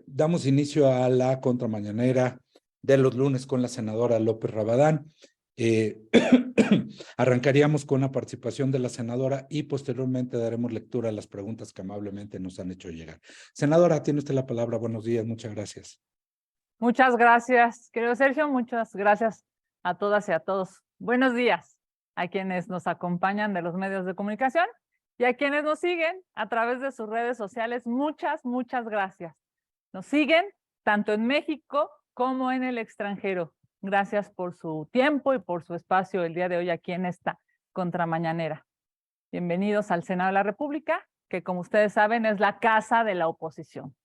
Damos inicio a la contramañanera de los lunes con la senadora López Rabadán. Arrancaríamos con la participación de la senadora y posteriormente daremos lectura a las preguntas que amablemente nos han hecho llegar. Senadora, tiene usted la palabra. Buenos días, muchas gracias. Muchas gracias, querido Sergio. Muchas gracias a todas y a todos. Buenos días a quienes nos acompañan de los medios de comunicación y a quienes nos siguen a través de sus redes sociales. Muchas gracias. Nos siguen tanto en México como en el extranjero. Gracias por su tiempo y por su espacio el día de hoy aquí en esta contramañanera. Bienvenidos al Senado de la República, que como ustedes saben es la casa de la oposición.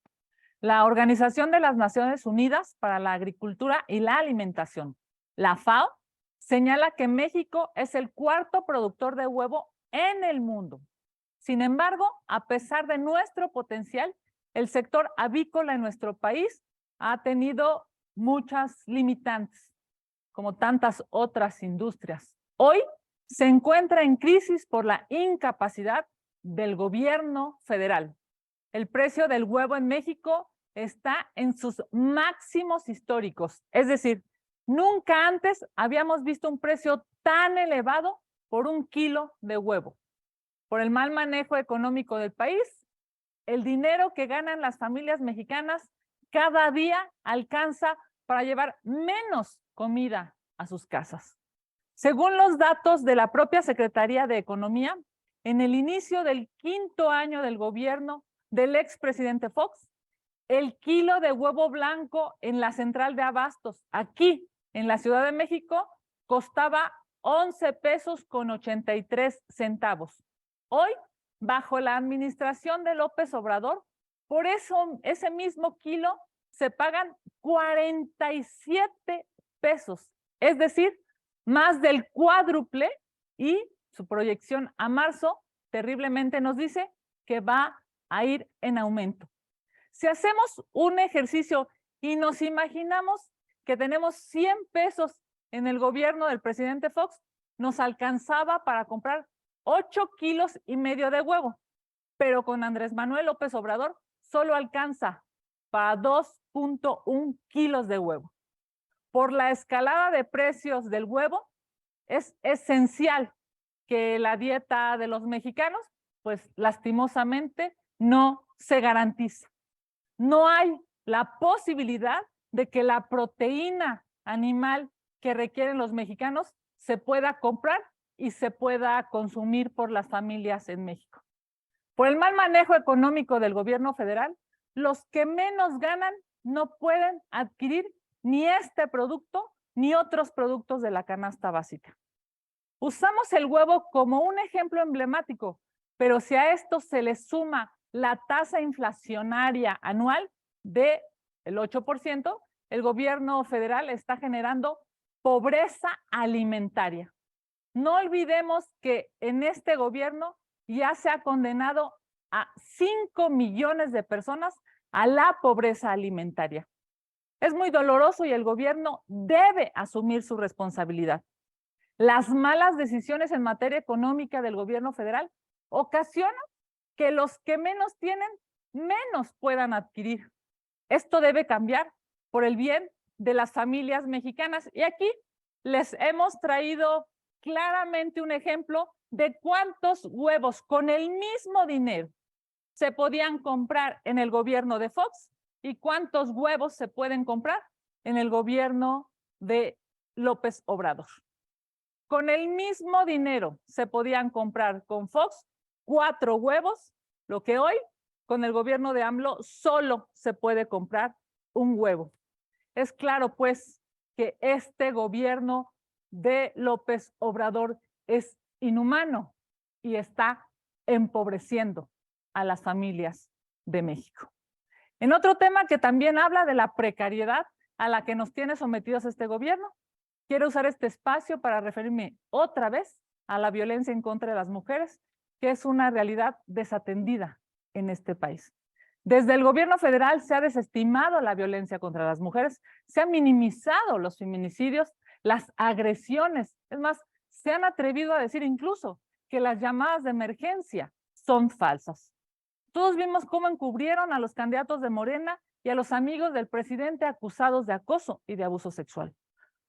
La Organización de las Naciones Unidas para la Agricultura y la Alimentación, la FAO, señala que México es el cuarto productor de huevo en el mundo. Sin embargo, a pesar de nuestro potencial, el sector avícola en nuestro país ha tenido muchas limitantes, como tantas otras industrias. Hoy se encuentra en crisis por la incapacidad del gobierno federal. El precio del huevo en México está en sus máximos históricos. Es decir, nunca antes habíamos visto un precio tan elevado por un kilo de huevo. Por el mal manejo económico del país, el dinero que ganan las familias mexicanas cada día alcanza para llevar menos comida a sus casas. Según los datos de la propia Secretaría de Economía, en el inicio del 5º año del gobierno del expresidente Fox, el kilo de huevo blanco en la central de abastos, aquí en la Ciudad de México, costaba 11 pesos con 83 centavos. Hoy, bajo la administración de López Obrador, por eso ese mismo kilo se pagan 47 pesos, es decir, más del cuádruple, y su proyección a marzo terriblemente nos dice que va a ir en aumento. Si hacemos un ejercicio y nos imaginamos que tenemos 100 pesos en el gobierno del presidente Fox, nos alcanzaba para comprar 8,5 kilos de huevo, pero con Andrés Manuel López Obrador solo alcanza para 2,1 kilos de huevo. Por la escalada de precios del huevo, es esencial que la dieta de los mexicanos, pues lastimosamente, no se garantiza. No hay la posibilidad de que la proteína animal que requieren los mexicanos se pueda comprar y se pueda consumir por las familias en México. Por el mal manejo económico del gobierno federal, los que menos ganan no pueden adquirir ni este producto ni otros productos de la canasta básica. Usamos el huevo como un ejemplo emblemático, pero si a esto se le suma la tasa inflacionaria anual del 8%, el gobierno federal está generando pobreza alimentaria. No olvidemos que en este gobierno ya se ha condenado a 5 millones de personas a la pobreza alimentaria. Es muy doloroso y el gobierno debe asumir su responsabilidad. Las malas decisiones en materia económica del gobierno federal ocasionan que los que menos tienen, menos puedan adquirir. Esto debe cambiar por el bien de las familias mexicanas. Y aquí les hemos traído claramente un ejemplo de cuántos huevos con el mismo dinero se podían comprar en el gobierno de Fox y cuántos huevos se pueden comprar en el gobierno de López Obrador. Con el mismo dinero se podían comprar con Fox 4 huevos, lo que hoy con el gobierno de AMLO solo se puede comprar un huevo. Es claro, pues, que este gobierno de López Obrador es inhumano y está empobreciendo a las familias de México. En otro tema que también habla de la precariedad a la que nos tiene sometidos este gobierno, quiero usar este espacio para referirme otra vez a la violencia en contra de las mujeres, que es una realidad desatendida en este país. Desde el gobierno federal se ha desestimado la violencia contra las mujeres, se han minimizado los feminicidios, las agresiones. Es más, se han atrevido a decir incluso que las llamadas de emergencia son falsas. Todos vimos cómo encubrieron a los candidatos de Morena y a los amigos del presidente acusados de acoso y de abuso sexual.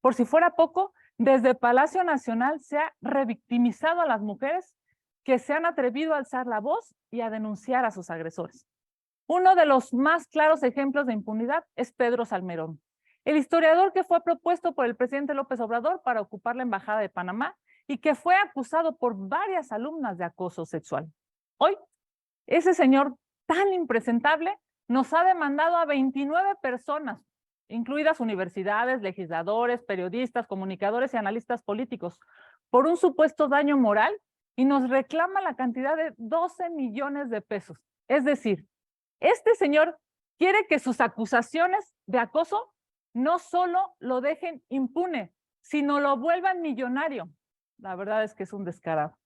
Por si fuera poco, desde Palacio Nacional se ha revictimizado a las mujeres que se han atrevido a alzar la voz y a denunciar a sus agresores. Uno de los más claros ejemplos de impunidad es Pedro Salmerón, el historiador que fue propuesto por el presidente López Obrador para ocupar la embajada de Panamá y que fue acusado por varias alumnas de acoso sexual. Hoy, ese señor tan impresentable nos ha demandado a 29 personas, incluidas universidades, legisladores, periodistas, comunicadores y analistas políticos, por un supuesto daño moral y nos reclama la cantidad de 12 millones de pesos. Es decir, este señor quiere que sus acusaciones de acoso no solo lo dejen impune, sino lo vuelvan millonario. La verdad es que es un descarado.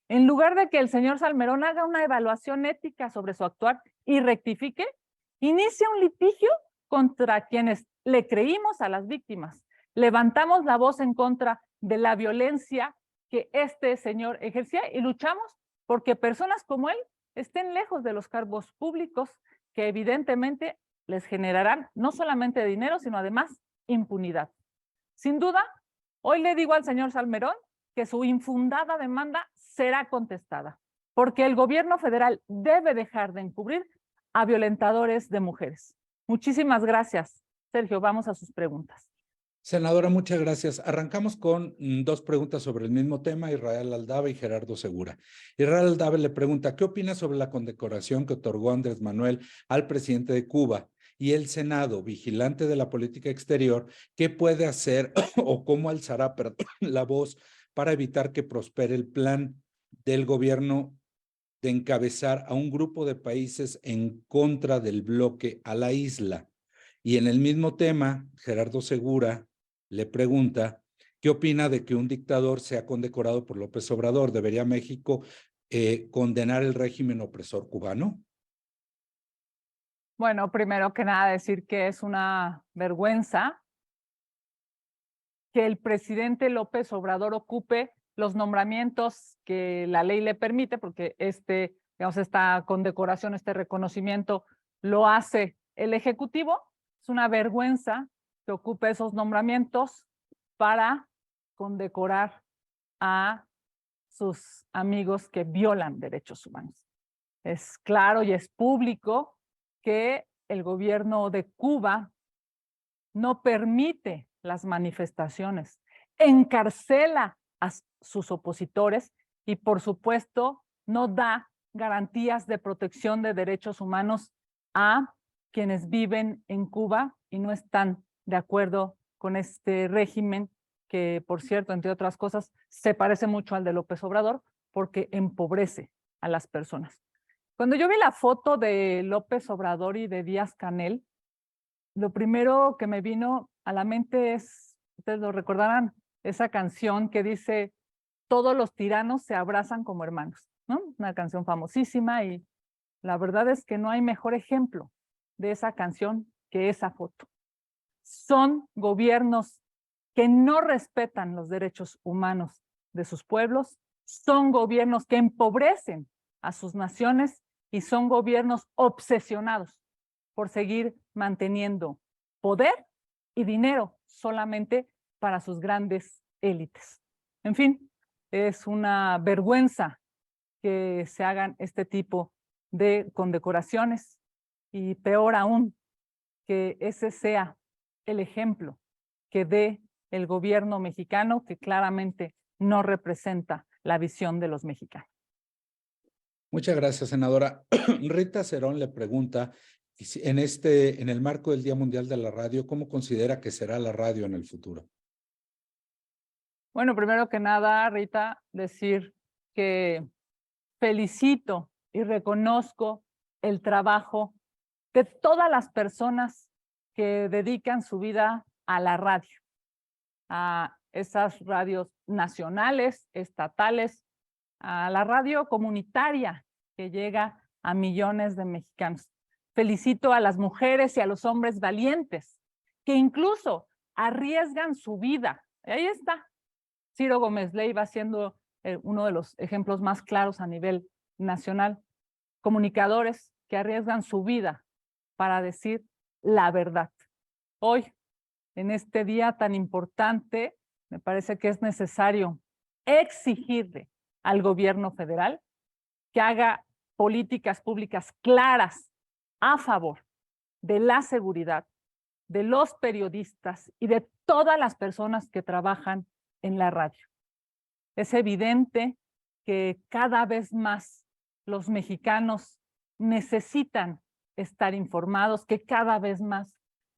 En lugar de que el señor Salmerón haga una evaluación ética sobre su actuar y rectifique, inicia un litigio contra quienes le creímos a las víctimas. Levantamos la voz en contra de la violencia que este señor ejercía y luchamos porque personas como él estén lejos de los cargos públicos que evidentemente les generarán no solamente dinero, sino además impunidad. Sin duda, hoy le digo al señor Salmerón que su infundada demanda será contestada, porque el gobierno federal debe dejar de encubrir a violentadores de mujeres. Muchísimas gracias. Sergio, vamos a sus preguntas. Senadora, muchas gracias. Arrancamos con dos preguntas sobre el mismo tema, Israel Aldave y Gerardo Segura. Israel Aldave le pregunta, ¿qué opina sobre la condecoración que otorgó Andrés Manuel al presidente de Cuba y el Senado, vigilante de la política exterior? ¿Qué puede hacer o cómo alzará la voz para evitar que prospere el plan del gobierno de encabezar a un grupo de países en contra del bloque a la isla? Y en el mismo tema, Gerardo Segura le pregunta, ¿qué opina de que un dictador sea condecorado por López Obrador? ¿Debería México condenar el régimen opresor cubano? Bueno, primero que nada decir que es una vergüenza que el presidente López Obrador ocupe los nombramientos que la ley le permite, porque esta condecoración, este reconocimiento lo hace el Ejecutivo. Es una vergüenza que ocupe esos nombramientos para condecorar a sus amigos que violan derechos humanos. Es claro y es público que el gobierno de Cuba no permite las manifestaciones, encarcela a sus opositores y, por supuesto, no da garantías de protección de derechos humanos a quienes viven en Cuba y no están de acuerdo con este régimen que, por cierto, entre otras cosas, se parece mucho al de López Obrador porque empobrece a las personas. Cuando yo vi la foto de López Obrador y de Díaz-Canel, lo primero que me vino a la mente es, ustedes lo recordarán, esa canción que dice, todos los tiranos se abrazan como hermanos, ¿no? Una canción famosísima y la verdad es que no hay mejor ejemplo de esa canción que esa foto. Son gobiernos que no respetan los derechos humanos de sus pueblos, son gobiernos que empobrecen a sus naciones y son gobiernos obsesionados por seguir manteniendo poder y dinero solamente para sus grandes élites. En fin, es una vergüenza que se hagan este tipo de condecoraciones y peor aún, que ese sea el ejemplo que dé el gobierno mexicano, que claramente no representa la visión de los mexicanos. Muchas gracias, senadora. Rita Cerón le pregunta, en el marco del Día Mundial de la Radio, ¿cómo considera que será la radio en el futuro? Bueno, primero que nada, Rita, decir que felicito y reconozco el trabajo de todas las personas que dedican su vida a la radio, a esas radios nacionales, estatales, a la radio comunitaria que llega a millones de mexicanos. Felicito a las mujeres y a los hombres valientes que incluso arriesgan su vida. Ahí está. Ciro Gómez Leiva siendo uno de los ejemplos más claros a nivel nacional. comunicadores que arriesgan su vida para decir la verdad. Hoy, en este día tan importante, me parece que es necesario exigirle al gobierno federal que haga políticas públicas claras a favor de la seguridad de los periodistas y de todas las personas que trabajan en la radio. Es evidente que cada vez más los mexicanos necesitan estar informados, que cada vez más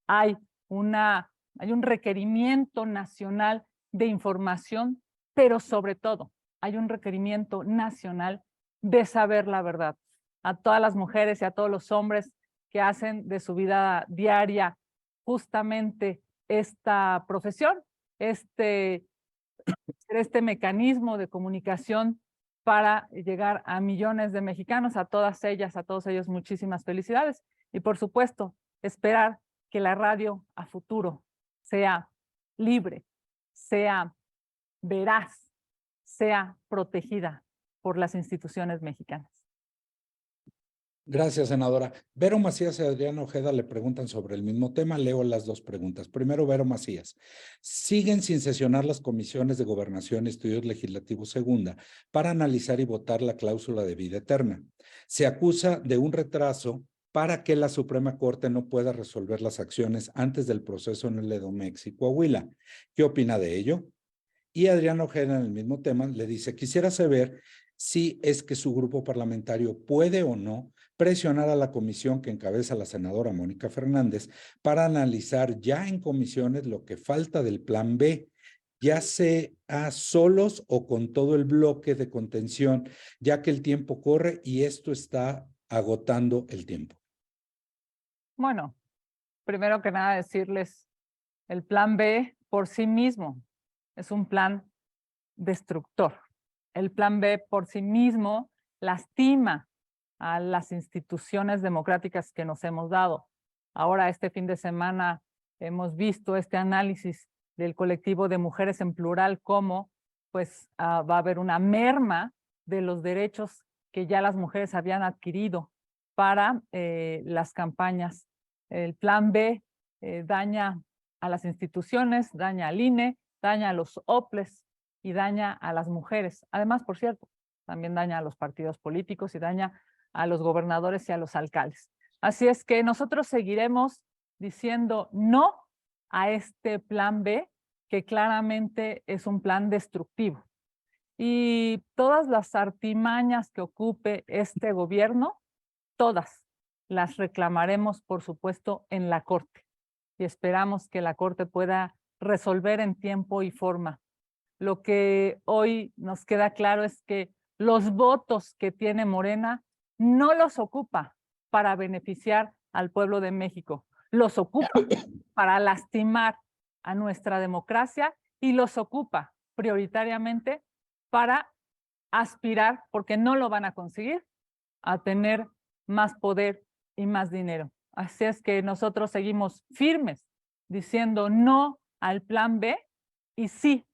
hay un requerimiento nacional de información, pero sobre todo hay un requerimiento nacional de saber la verdad. A todas las mujeres y a todos los hombres que hacen de su vida diaria justamente esta profesión, este mecanismo de comunicación para llegar a millones de mexicanos, a todas ellas, a todos ellos, muchísimas felicidades. Y por supuesto, esperar que la radio a futuro sea libre, sea veraz, sea protegida por las instituciones mexicanas. Gracias, senadora. Vero Macías y Adrián Ojeda le preguntan sobre el mismo tema. Leo las dos preguntas. Primero, Vero Macías. Siguen sin sesionar las comisiones de Gobernación y Estudios Legislativos Segunda para analizar y votar la cláusula de vida eterna. Se acusa de un retraso para que la Suprema Corte no pueda resolver las acciones antes del proceso en el Edomex y Coahuila. ¿Qué opina de ello? Y Adrián Ojeda, en el mismo tema, le dice: quisiera saber si es que su grupo parlamentario puede o no presionar a la comisión que encabeza la senadora Mónica Fernández para analizar ya en comisiones lo que falta del plan B, ya sea solos o con todo el bloque de contención, ya que el tiempo corre y esto está agotando el tiempo. Bueno, primero que nada decirles, el plan B por sí mismo es un plan destructor. El plan B por sí mismo lastima a las instituciones democráticas que nos hemos dado. Ahora, este fin de semana, hemos visto este análisis del colectivo de mujeres en plural, cómo pues va a haber una merma de los derechos que ya las mujeres habían adquirido para las campañas. El plan B daña a las instituciones, daña al INE, daña a los OPLES y daña a las mujeres. Además, por cierto, también daña a los partidos políticos y daña a los gobernadores y a los alcaldes. Así es que nosotros seguiremos diciendo no a este plan B, que claramente es un plan destructivo. Y todas las artimañas que ocupe este gobierno, todas las reclamaremos, por supuesto, en la Corte. Y esperamos que la Corte pueda resolver en tiempo y forma. Lo que hoy nos queda claro es que los votos que tiene Morena no los ocupa para beneficiar al pueblo de México, los ocupa para lastimar a nuestra democracia y los ocupa prioritariamente para aspirar, porque no lo van a conseguir, a tener más poder y más dinero. Así es que nosotros seguimos firmes diciendo no al plan B y sí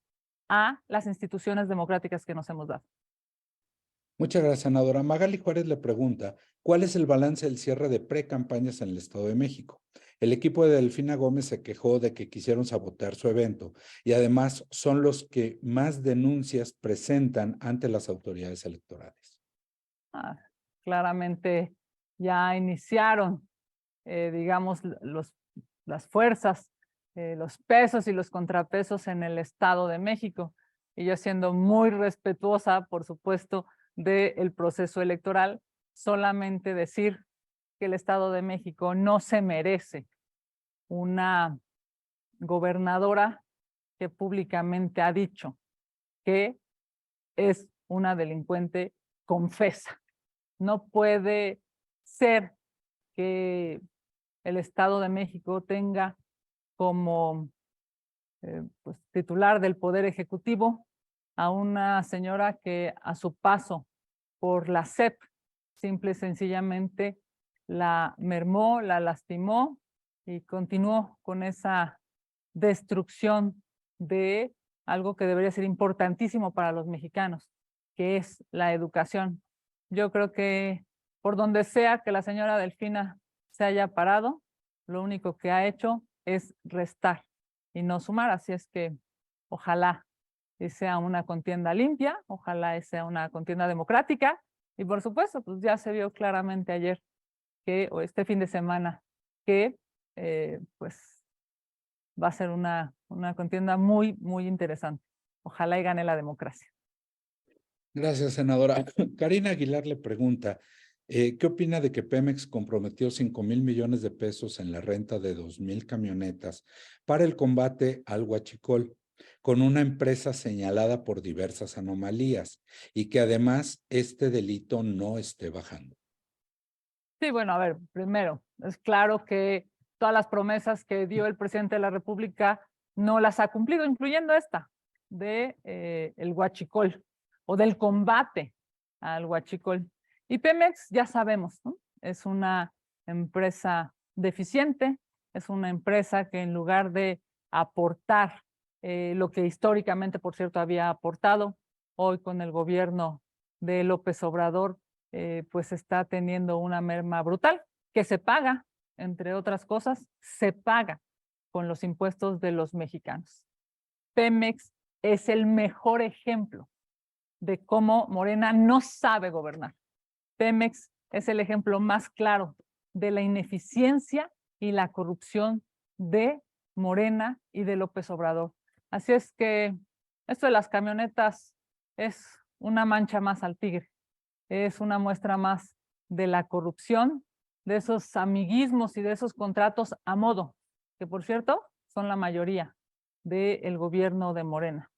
a las instituciones democráticas que nos hemos dado. Muchas gracias, senadora. Magali Juárez le pregunta: ¿cuál es el balance del cierre de pre-campañas en el Estado de México? El equipo de Delfina Gómez se quejó de que quisieron sabotear su evento y además son los que más denuncias presentan ante las autoridades electorales. Claramente ya iniciaron, digamos, las fuerzas, los pesos y los contrapesos en el Estado de México. Y yo, siendo muy respetuosa, por supuesto, del proceso electoral, solamente decir que el Estado de México no se merece una gobernadora que públicamente ha dicho que es una delincuente confesa. No puede ser que el Estado de México tenga como pues, titular del Poder Ejecutivo a una señora que a su paso por la SEP simple y sencillamente la mermó, la lastimó y continuó con esa destrucción de algo que debería ser importantísimo para los mexicanos, que es la educación. Yo creo que por donde sea que la señora Delfina se haya parado, lo único que ha hecho es restar y no sumar. Así es que ojalá y sea una contienda limpia, ojalá y sea una contienda democrática. Y por supuesto, pues ya se vio claramente ayer o este fin de semana que pues va a ser una contienda muy, muy interesante. Ojalá y gane la democracia. Gracias, senadora. Karina Aguilar le pregunta, ¿qué opina de que Pemex comprometió 5,000 millones de pesos en la renta de 2,000 camionetas para el combate al huachicol, con una empresa señalada por diversas anomalías y que además este delito no esté bajando? Sí, bueno, a ver, primero, es claro que todas las promesas que dio el presidente de la República no las ha cumplido, incluyendo esta de el huachicol o del combate al huachicol. Y Pemex, ya sabemos, ¿no? Es una empresa deficiente, es una empresa que en lugar de aportar lo que históricamente, por cierto, había aportado, hoy con el gobierno de López Obrador, pues está teniendo una merma brutal que se paga, entre otras cosas, se paga con los impuestos de los mexicanos. Pemex es el mejor ejemplo de cómo Morena no sabe gobernar. Pemex es el ejemplo más claro de la ineficiencia y la corrupción de Morena y de López Obrador. Así es que esto de las camionetas es una mancha más al tigre, es una muestra más de la corrupción, de esos amiguismos y de esos contratos a modo, que por cierto son la mayoría del gobierno de Morena.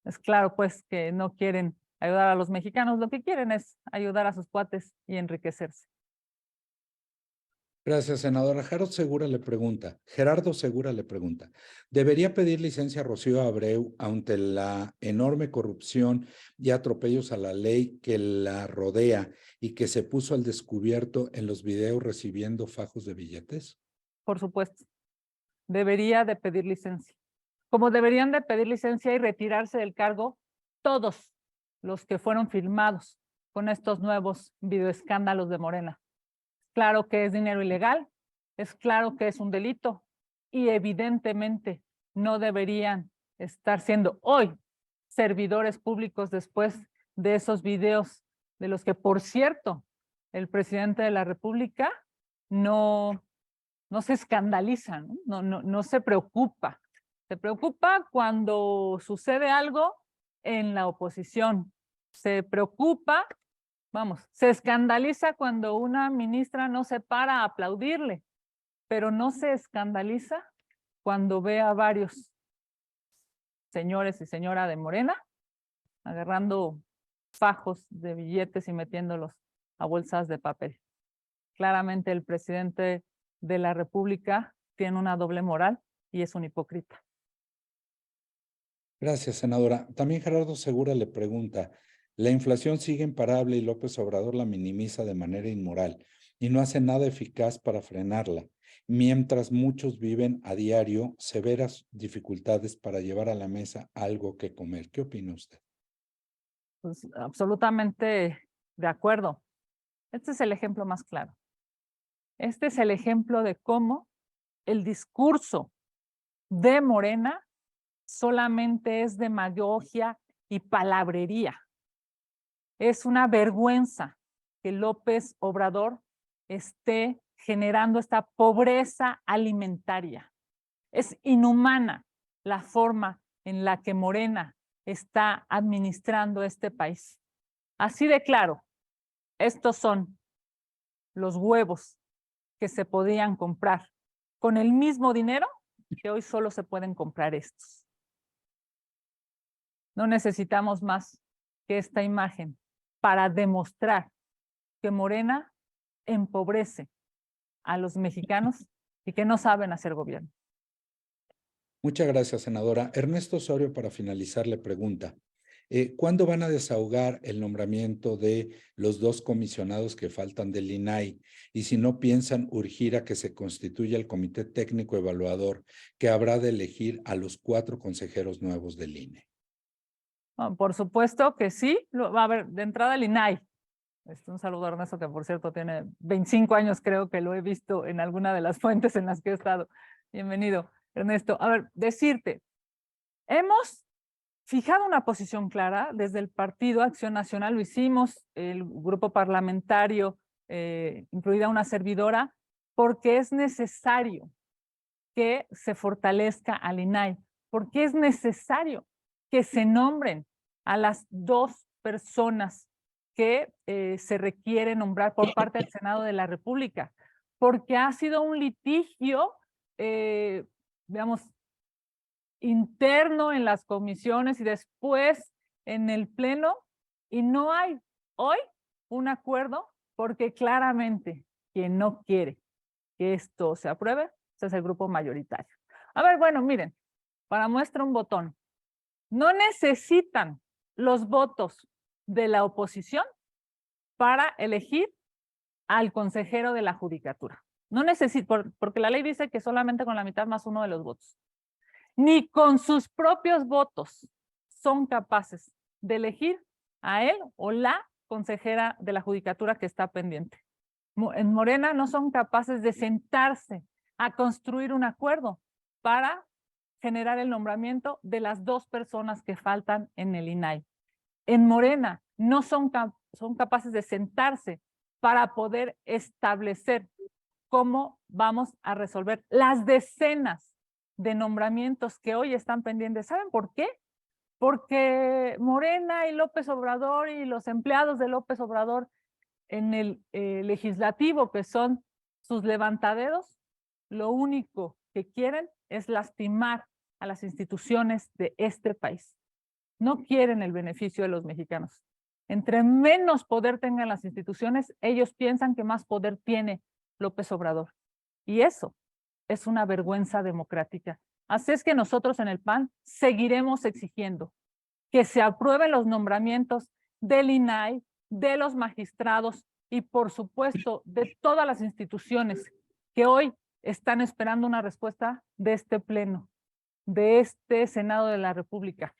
Es claro pues que no quieren ayudar a los mexicanos, lo que quieren es ayudar a sus cuates y enriquecerse. Gracias, senadora. Gerardo Segura le pregunta, ¿debería pedir licencia a Rocío Abreu ante la enorme corrupción y atropellos a la ley que la rodea y que se puso al descubierto en los videos recibiendo fajos de billetes? Por supuesto, debería de pedir licencia. Como deberían de pedir licencia y retirarse del cargo todos los que fueron filmados con estos nuevos videoescándalos de Morena. Claro que es dinero ilegal, es claro que es un delito y evidentemente no deberían estar siendo hoy servidores públicos después de esos videos de los que, por cierto, el presidente de la República no se escandaliza, no se preocupa. Se preocupa cuando sucede algo en la oposición. Se preocupa, vamos, se escandaliza cuando una ministra no se para a aplaudirle, pero no se escandaliza cuando ve a varios señores y señora de Morena agarrando fajos de billetes y metiéndolos a bolsas de papel. Claramente el presidente de la República tiene una doble moral y es un hipócrita. Gracias, senadora. También Gerardo Segura le pregunta, la inflación sigue imparable y López Obrador la minimiza de manera inmoral y no hace nada eficaz para frenarla, mientras muchos viven a diario severas dificultades para llevar a la mesa algo que comer. ¿Qué opina usted? Pues absolutamente de acuerdo. Este es el ejemplo más claro. Este es el ejemplo de cómo el discurso de Morena solamente es demagogia y palabrería. Es una vergüenza que López Obrador esté generando esta pobreza alimentaria. Es inhumana la forma en la que Morena está administrando este país. Así de claro, estos son los huevos que se podían comprar con el mismo dinero que hoy solo se pueden comprar estos. No necesitamos más que esta imagen para demostrar que Morena empobrece a los mexicanos y que no saben hacer gobierno. Muchas gracias, senadora. Ernesto Osorio, para finalizar, le pregunta, ¿cuándo van a desahogar el nombramiento de los 2 comisionados que faltan del INAI? Y si no piensan urgir a que se constituya el Comité Técnico Evaluador que habrá de elegir a los 4 consejeros nuevos del INE. Por supuesto que sí, va a haber de entrada el INAI. Un saludo a Ernesto, que por cierto tiene 25 años, creo que lo he visto en alguna de las fuentes en las que he estado. Bienvenido, Ernesto. A ver, decirte, hemos fijado una posición clara desde el Partido Acción Nacional, lo hicimos, el grupo parlamentario, incluida una servidora, porque es necesario que se fortalezca al INAI, porque es necesario que se nombren a las dos personas que se requiere nombrar por parte del Senado de la República, porque ha sido un litigio, digamos, interno en las comisiones y después en el Pleno, y no hay hoy un acuerdo porque claramente quien no quiere que esto se apruebe es el grupo mayoritario. A ver, bueno, miren, para muestra un botón, no necesitan los votos de la oposición para elegir al consejero de la judicatura. No necesitan, porque la ley dice que solamente con la mitad más uno de los votos. Ni con sus propios votos son capaces de elegir a él o la consejera de la judicatura que está pendiente. En Morena no son capaces de sentarse a construir un acuerdo para generar el nombramiento de las dos personas que faltan en el INAI. En Morena no son capaces de sentarse para poder establecer cómo vamos a resolver las decenas de nombramientos que hoy están pendientes. ¿Saben por qué? Porque Morena y López Obrador y los empleados de López Obrador en el legislativo, que son sus levantaderos, lo único que quieren es lastimar a las instituciones de este país. No quieren el beneficio de los mexicanos. Entre menos poder tengan las instituciones, ellos piensan que más poder tiene López Obrador. Y eso es una vergüenza democrática. Así es que nosotros en el PAN seguiremos exigiendo que se aprueben los nombramientos del INAI, de los magistrados y por supuesto de todas las instituciones que hoy están esperando una respuesta de este pleno, de este Senado de la República.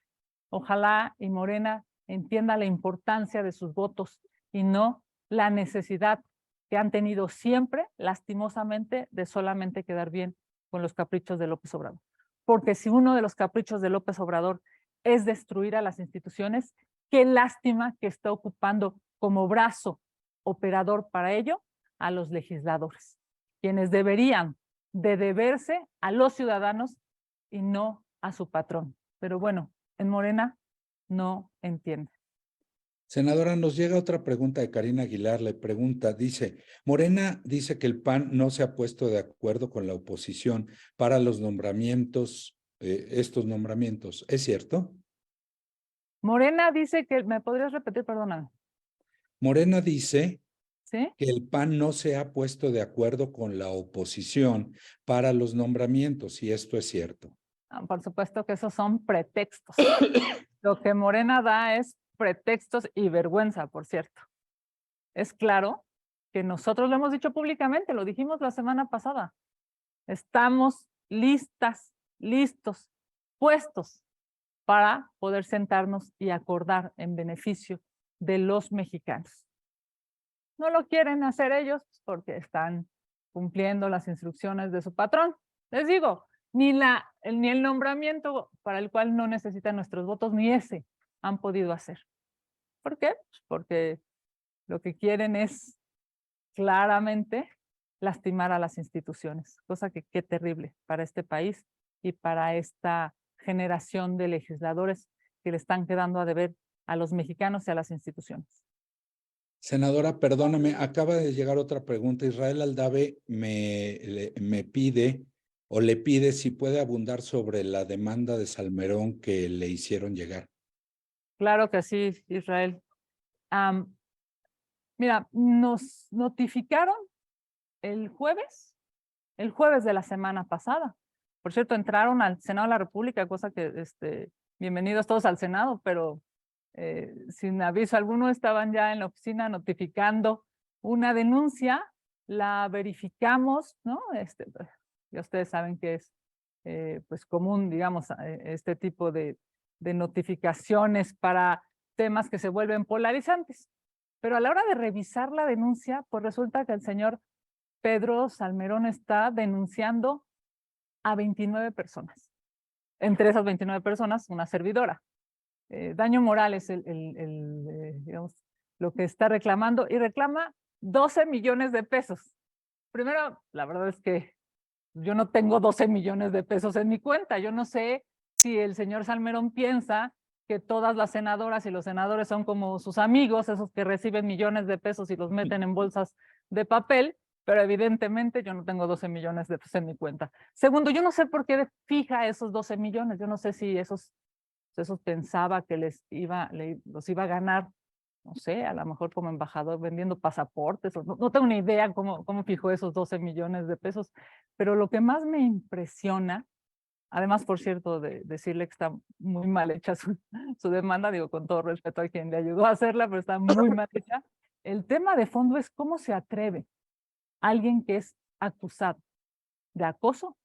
Ojalá y Morena entienda la importancia de sus votos y no la necesidad que han tenido siempre, lastimosamente, de solamente quedar bien con los caprichos de López Obrador. Porque si uno de los caprichos de López Obrador es destruir a las instituciones, qué lástima que está ocupando como brazo operador para ello a los legisladores, quienes deberían de deberse a los ciudadanos y no a su patrón. Pero bueno, en Morena no entiende. Senadora, nos llega otra pregunta de Karina Aguilar. Le pregunta, dice, Morena dice que el PAN no se ha puesto de acuerdo con la oposición para los nombramientos, estos nombramientos. ¿Es cierto? Morena dice que, ¿me podrías repetir? Perdóname. Morena dice ¿Sí? que el PAN no se ha puesto de acuerdo con la oposición para los nombramientos, y esto es cierto. Por supuesto que esos son pretextos. Lo que Morena da es pretextos y vergüenza, por cierto. Es claro que nosotros lo hemos dicho públicamente, lo dijimos la semana pasada. Estamos listas, listos, puestos para poder sentarnos y acordar en beneficio de los mexicanos. No lo quieren hacer ellos porque están cumpliendo las instrucciones de su patrón. Les digo, ni el nombramiento para el cual no necesitan nuestros votos, ni ese han podido hacer. ¿Por qué? Porque lo que quieren es claramente lastimar a las instituciones, cosa que qué terrible para este país y para esta generación de legisladores que le están quedando a deber a los mexicanos y a las instituciones. Senadora, perdóname, acaba de llegar otra pregunta. Israel Aldave me pide o le pide si puede abundar sobre la demanda de Salmerón que le hicieron llegar. Claro que sí, Israel. Mira, nos notificaron el jueves de la semana pasada. Por cierto, entraron al Senado de la República, cosa que, bienvenidos todos al Senado, pero sin aviso alguno estaban ya en la oficina notificando una denuncia, la verificamos, ¿no? Ya ustedes saben que es pues común, digamos, este tipo de notificaciones para temas que se vuelven polarizantes. Pero a la hora de revisar la denuncia, pues resulta que el señor Pedro Salmerón está denunciando a 29 personas. Entre esas 29 personas, una servidora. Daño moral es digamos, lo que está reclamando, y reclama 12 millones de pesos. Primero, la verdad es que yo no tengo 12 millones de pesos en mi cuenta. Yo no sé si el señor Salmerón piensa que todas las senadoras y los senadores son como sus amigos, esos que reciben millones de pesos y los meten en bolsas de papel, pero evidentemente yo no tengo 12 millones de pesos en mi cuenta. Segundo, yo no sé por qué fija esos 12 millones. Yo no sé si esos pensaba que los iba a ganar, no sé, a lo mejor como embajador vendiendo pasaportes, o no tengo ni idea cómo fijó esos 12 millones de pesos, pero lo que más me impresiona, además, por cierto, de decirle que está muy mal hecha su demanda, digo con todo respeto a quien le ayudó a hacerla, pero está muy mal hecha. El tema de fondo es cómo se atreve alguien que es acusado de acoso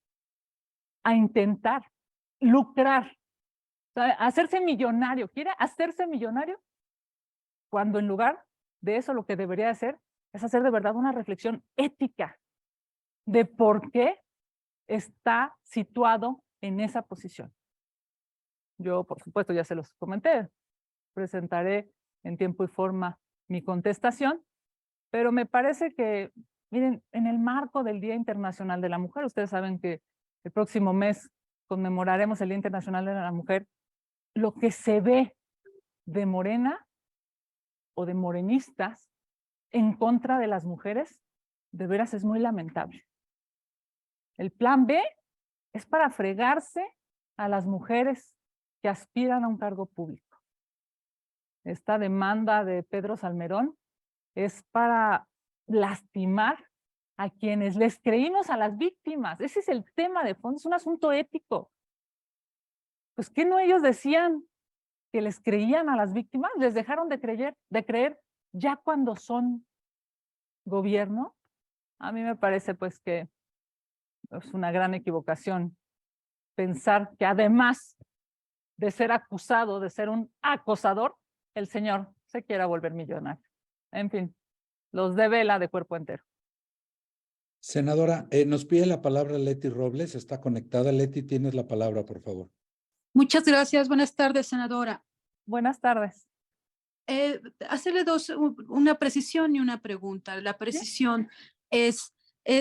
a intentar lucrar, o sea, hacerse millonario. Quiere hacerse millonario cuando en lugar de eso lo que debería hacer es hacer de verdad una reflexión ética de por qué está situado en esa posición. Yo, por supuesto, ya se los comenté, presentaré en tiempo y forma mi contestación, pero me parece que, miren, en el marco del Día Internacional de la Mujer, ustedes saben que el próximo mes conmemoraremos el Día Internacional de la Mujer, lo que se ve de Morena o de morenistas en contra de las mujeres, de veras es muy lamentable. El plan B es para fregarse a las mujeres que aspiran a un cargo público. Esta demanda de Pedro Salmerón es para lastimar a quienes les creímos a las víctimas. Ese es el tema de fondo, es un asunto ético. Pues, ¿qué no ellos decían que les creían a las víctimas? ¿Les dejaron de creer ya cuando son gobierno? A mí me parece pues que es una gran equivocación pensar que además de ser acusado de ser un acosador, el señor se quiera volver millonario. En fin, los de vela de cuerpo entero. Senadora, nos pide la palabra Leti Robles, está conectada. Leti, tienes la palabra, por favor. Muchas gracias. Buenas tardes, senadora. Buenas tardes. Hacerle una precisión y una pregunta. La precisión es,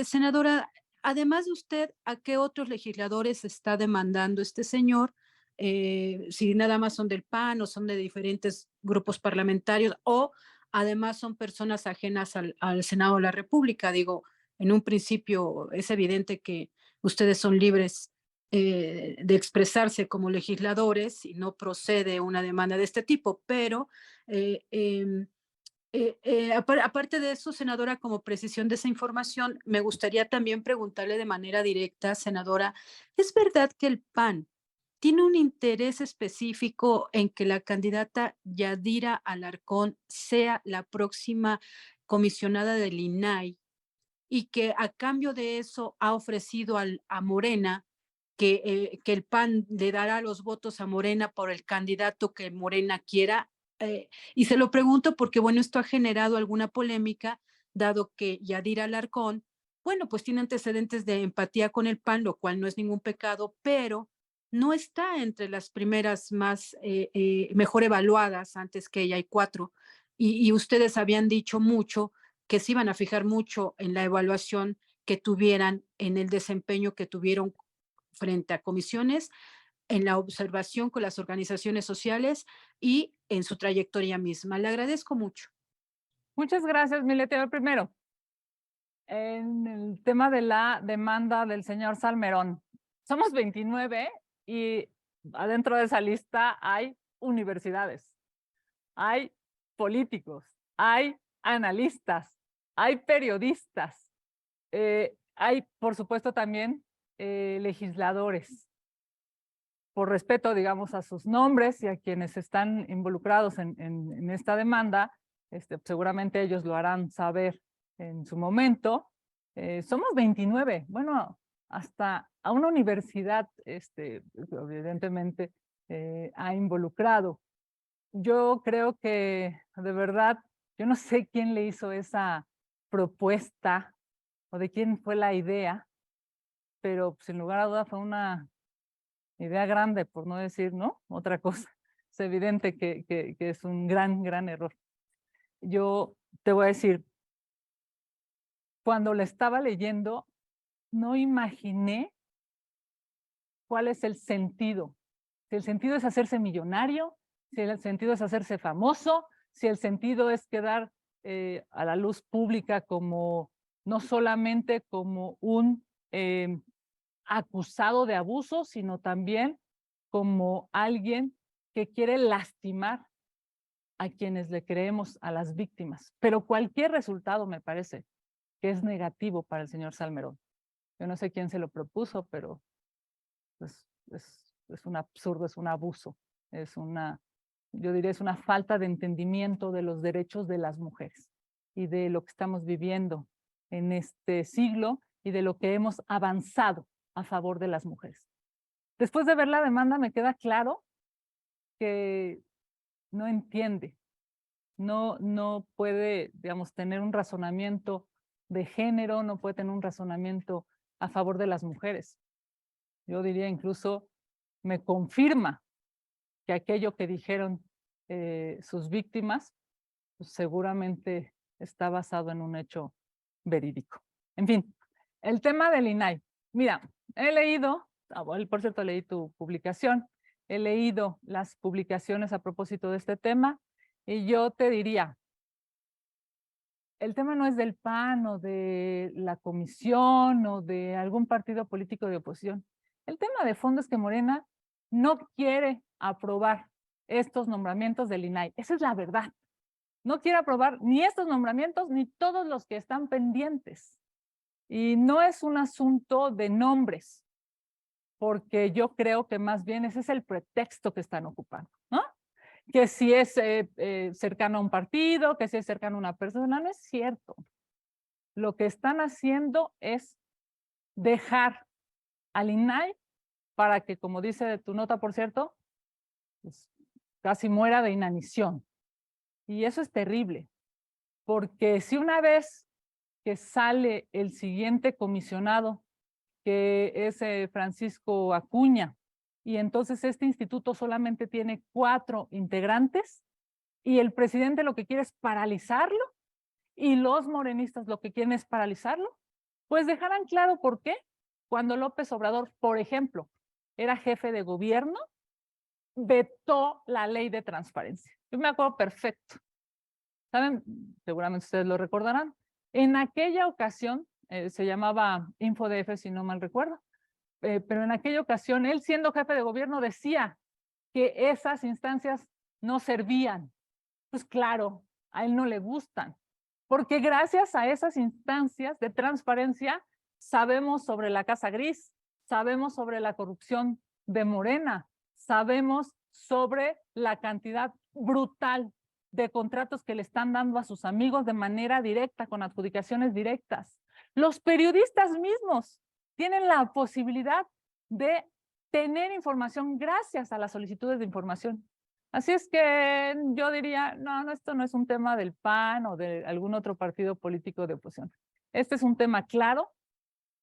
senadora, además de usted, ¿a qué otros legisladores está demandando este señor? Si nada más son del PAN o son de diferentes grupos parlamentarios, o además son personas ajenas al Senado de la República. Digo, en un principio es evidente que ustedes son libres de expresarse como legisladores y no procede una demanda de este tipo, pero aparte de eso, senadora, como precisión de esa información, me gustaría también preguntarle de manera directa, senadora, ¿es verdad que el PAN tiene un interés específico en que la candidata Yadira Alarcón sea la próxima comisionada del INAI y que a cambio de eso ha ofrecido a Morena que el PAN le dará los votos a Morena por el candidato que Morena quiera? Y se lo pregunto porque, bueno, esto ha generado alguna polémica, dado que Yadira Alarcón, bueno, pues tiene antecedentes de empatía con el PAN, lo cual no es ningún pecado, pero no está entre las primeras mejor evaluadas. Antes que ella hay 4, y ustedes habían dicho mucho que se iban a fijar mucho en la evaluación que tuvieran, en el desempeño que tuvieron frente a comisiones, en la observación con las organizaciones sociales y en su trayectoria misma. Le agradezco mucho. Muchas gracias, Milete. Primero, en el tema de la demanda del señor Salmerón, somos 29 y adentro de esa lista hay universidades, hay políticos, hay analistas, hay periodistas, hay, por supuesto, también legisladores. Por respeto, digamos, a sus nombres y a quienes están involucrados en esta demanda, seguramente ellos lo harán saber en su momento. Somos 29, bueno, hasta a una universidad, evidentemente, ha involucrado. Yo creo que de verdad Yo no sé quién le hizo esa propuesta o de quién fue la idea, pero sin lugar a duda fue una idea grande, por no decir, ¿no? Otra cosa. Es evidente que es un gran error. Yo te voy a decir, cuando la estaba leyendo, no imaginé cuál es el sentido. Si el sentido es hacerse millonario, si el sentido es hacerse famoso, si el sentido es quedar a la luz pública como no solamente como un acusado de abuso, sino también como alguien que quiere lastimar a quienes le creemos, a las víctimas. Pero cualquier resultado me parece que es negativo para el señor Salmerón. Yo no sé quién se lo propuso, pero pues, es un absurdo, es un abuso, es una, yo diría, es una falta de entendimiento de los derechos de las mujeres y de lo que estamos viviendo en este siglo y de lo que hemos avanzado a favor de las mujeres. Después de ver la demanda me queda claro que no entiende, no puede, digamos, tener un razonamiento de género, no puede tener un razonamiento a favor de las mujeres. Yo diría incluso, me confirma que aquello que dijeron sus víctimas, pues seguramente está basado en un hecho verídico. En fin, el tema del INAI. Mira, he leído, por cierto, leí tu publicación, he leído las publicaciones a propósito de este tema y yo te diría, el tema no es del PAN o de la comisión o de algún partido político de oposición. El tema de fondo es que Morena no quiere aprobar estos nombramientos del INAI. Esa es la verdad. No quiere aprobar ni estos nombramientos ni todos los que están pendientes. Y no es un asunto de nombres, porque yo creo que más bien ese es el pretexto que están ocupando, ¿no? Que si es cercano a un partido, que si es cercano a una persona, no es cierto. Lo que están haciendo es dejar al INAI para que, como dice tu nota, por cierto, pues, casi muera de inanición. Y eso es terrible, porque si una vez que sale el siguiente comisionado, que es Francisco Acuña, y entonces este instituto solamente tiene 4 integrantes, y el presidente lo que quiere es paralizarlo, y los morenistas lo que quieren es paralizarlo, pues dejarán claro por qué. Cuando López Obrador, por ejemplo, era jefe de gobierno, vetó la ley de transparencia. Yo me acuerdo perfecto. ¿Saben? Seguramente ustedes lo recordarán. En aquella ocasión, se llamaba InfoDF, si no mal recuerdo, pero en aquella ocasión, él siendo jefe de gobierno decía que esas instancias no servían. Pues claro, a él no le gustan, porque gracias a esas instancias de transparencia sabemos sobre la Casa Gris, sabemos sobre la corrupción de Morena, sabemos sobre la cantidad brutal de contratos que le están dando a sus amigos de manera directa, con adjudicaciones directas. Los periodistas mismos tienen la posibilidad de tener información gracias a las solicitudes de información. Así es que yo diría, no, esto no es un tema del PAN o de algún otro partido político de oposición. Este es un tema claro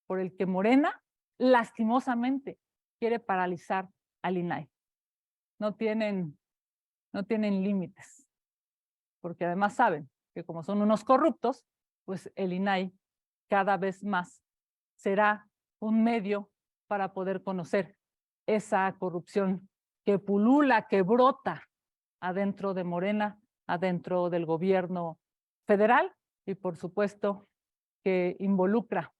por el que Morena, lastimosamente, quiere paralizar al INAI. No tienen límites, porque además saben que como son unos corruptos, pues el INAI cada vez más será un medio para poder conocer esa corrupción que pulula, que brota adentro de Morena, adentro del gobierno federal y por supuesto que involucra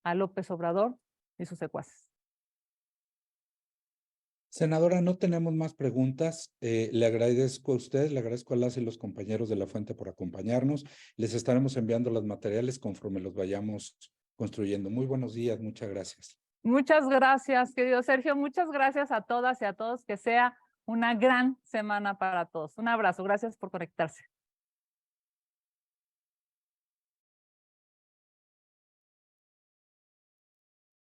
a López Obrador y sus secuaces. Senadora, no tenemos más preguntas. Le agradezco a usted, le agradezco a las y los compañeros de La Fuente por acompañarnos. Les estaremos enviando los materiales conforme los vayamos construyendo. Muy buenos días, muchas gracias. Muchas gracias, querido Sergio. Muchas gracias a todas y a todos. Que sea una gran semana para todos. Un abrazo. Gracias por conectarse.